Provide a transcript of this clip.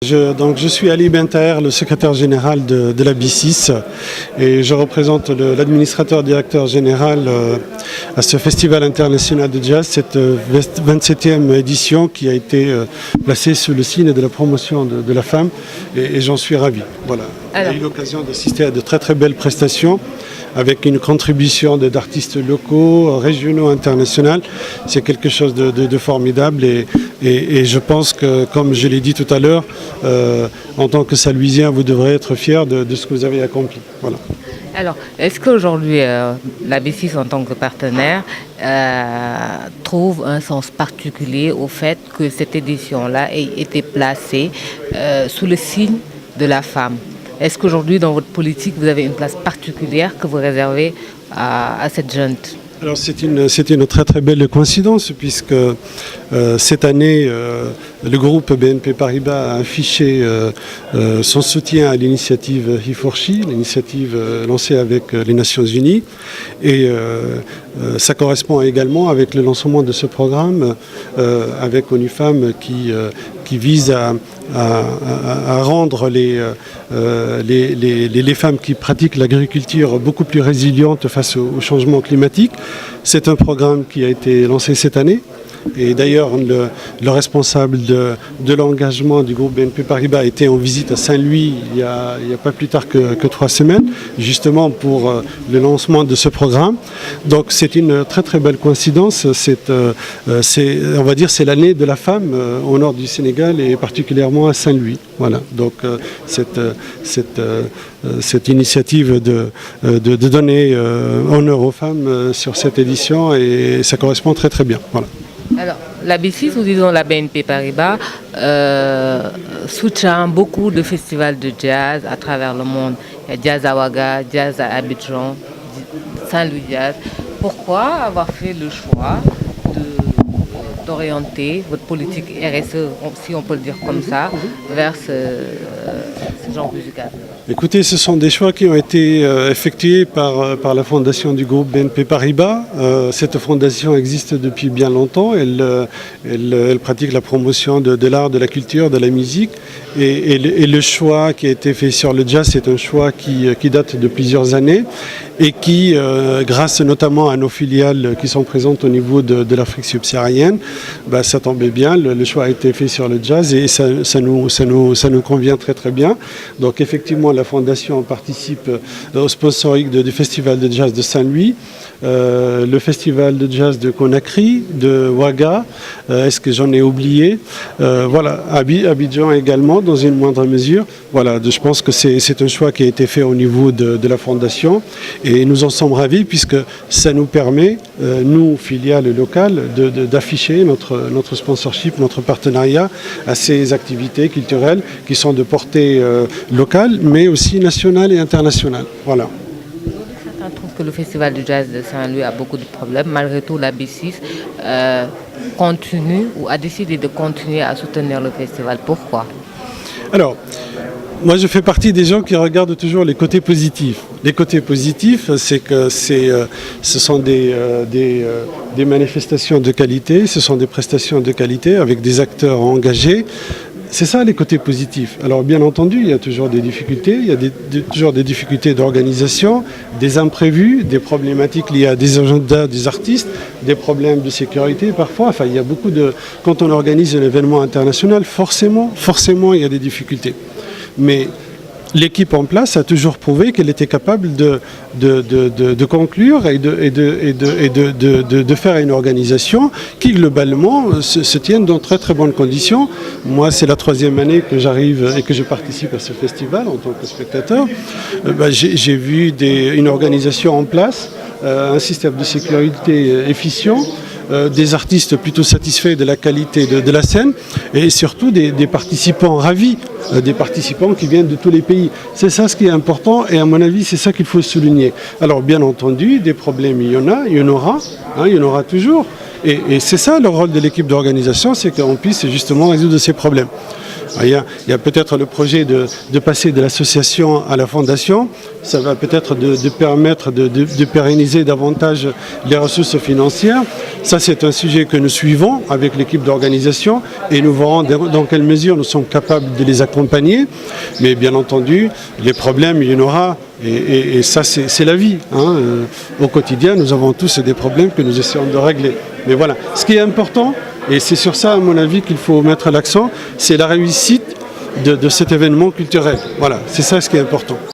Je suis Ali Bentaher, le secrétaire général de la B6 et je représente l'administrateur directeur général à ce festival international de jazz, cette 27e édition qui a été placée sous le signe de la promotion de la femme et j'en suis ravi. Voilà. J'ai eu l'occasion d'assister à de très très belles prestations avec une contribution d'artistes locaux, régionaux, internationaux. C'est quelque chose de formidable et je pense que, comme je l'ai dit tout à l'heure, en tant que Saint-Louisien, vous devrez être fiers de ce que vous avez accompli. Voilà. Alors, est-ce qu'aujourd'hui, la B6 en tant que partenaire trouve un sens particulier au fait que cette édition-là ait été placée sous le signe de la femme? Est-ce qu'aujourd'hui, dans votre politique, vous avez une place particulière que vous réservez à cette junte? Alors c'est une très très belle coïncidence puisque cette année le groupe BNP Paribas a affiché son soutien à l'initiative He4She, l'initiative lancée avec les Nations Unies et ça correspond également avec le lancement de ce programme avec ONU Femmes qui vise à rendre les femmes qui pratiquent l'agriculture beaucoup plus résilientes face au changement climatique. C'est un programme qui a été lancé cette année. Et d'ailleurs, le responsable de l'engagement du groupe BNP Paribas était en visite à Saint-Louis il y a pas plus tard que 3 semaines, justement pour le lancement de ce programme. Donc c'est une très très belle coïncidence. On va dire c'est l'année de la femme au nord du Sénégal et particulièrement à Saint-Louis. Voilà. Donc cette initiative de donner honneur aux femmes sur cette édition et ça correspond très très bien. Voilà. Alors, la B6, ou disons la BNP Paribas, soutient beaucoup de festivals de jazz à travers le monde. Il y a Jazz à Ouaga, Jazz à Abidjan, Saint-Louis Jazz. Pourquoi avoir fait le choix d'orienter votre politique RSE, si on peut le dire comme ça, vers ce genre musical? Écoutez, ce sont des choix qui ont été effectués par la fondation du groupe BNP Paribas. Cette fondation existe depuis bien longtemps. Elle pratique la promotion de l'art, de la culture, de la musique. Et le choix qui a été fait sur le jazz, c'est un choix qui date de plusieurs années et qui, grâce notamment à nos filiales qui sont présentes au niveau de l'Afrique subsaharienne, ça tombait bien. Le choix a été fait sur le jazz et ça nous convient très très bien. Donc effectivement, la Fondation participe au sponsoring du Festival de jazz de Saint-Louis, le Festival de jazz de Conakry, de Ouaga, est-ce que j'en ai oublié? Voilà, Abidjan également, dans une moindre mesure. Voilà, je pense que c'est un choix qui a été fait au niveau de la Fondation et nous en sommes ravis puisque ça nous permet, nous, filiales locales, d'afficher notre sponsorship, notre partenariat à ces activités culturelles qui sont de portée locale, mais aussi nationale et internationale. Voilà. Certains trouvent que le Festival du Jazz de Saint-Louis a beaucoup de problèmes. Malgré tout, la B6 continue ou a décidé de continuer à soutenir le festival. Pourquoi? Alors, moi je fais partie des gens qui regardent toujours les côtés positifs. Les côtés positifs, c'est que ce sont des manifestations de qualité, ce sont des prestations de qualité avec des acteurs engagés. C'est ça les côtés positifs. Alors bien entendu, il y a toujours des difficultés, il y a toujours des difficultés d'organisation, des imprévus, des problématiques liées à des agendas des artistes, des problèmes de sécurité parfois. Enfin, il y a beaucoup de... Quand on organise un événement international, forcément, il y a des difficultés. Mais l'équipe en place a toujours prouvé qu'elle était capable de conclure et de faire une organisation qui globalement se tienne dans très très bonnes conditions. Moi, c'est la 3e année que j'arrive et que je participe à ce festival en tant que spectateur. J'ai vu une organisation en place, un système de sécurité efficient, des artistes plutôt satisfaits de la qualité de la scène et surtout des participants ravis, des participants qui viennent de tous les pays. C'est ça ce qui est important et à mon avis c'est ça qu'il faut souligner. Alors bien entendu, des problèmes il y en aura toujours et c'est ça le rôle de l'équipe d'organisation, c'est qu'on puisse justement résoudre ces problèmes. Il y a peut-être le projet de passer de l'association à la fondation. Ça va peut-être de permettre de pérenniser davantage les ressources financières. Ça, c'est un sujet que nous suivons avec l'équipe d'organisation et nous verrons dans quelle mesure nous sommes capables de les accompagner. Mais bien entendu, les problèmes, il y en aura. Et ça, c'est la vie. Au quotidien, nous avons tous des problèmes que nous essayons de régler. Mais voilà, ce qui est important, et c'est sur ça, à mon avis, qu'il faut mettre l'accent, c'est la réussite de cet événement culturel. Voilà, c'est ça ce qui est important.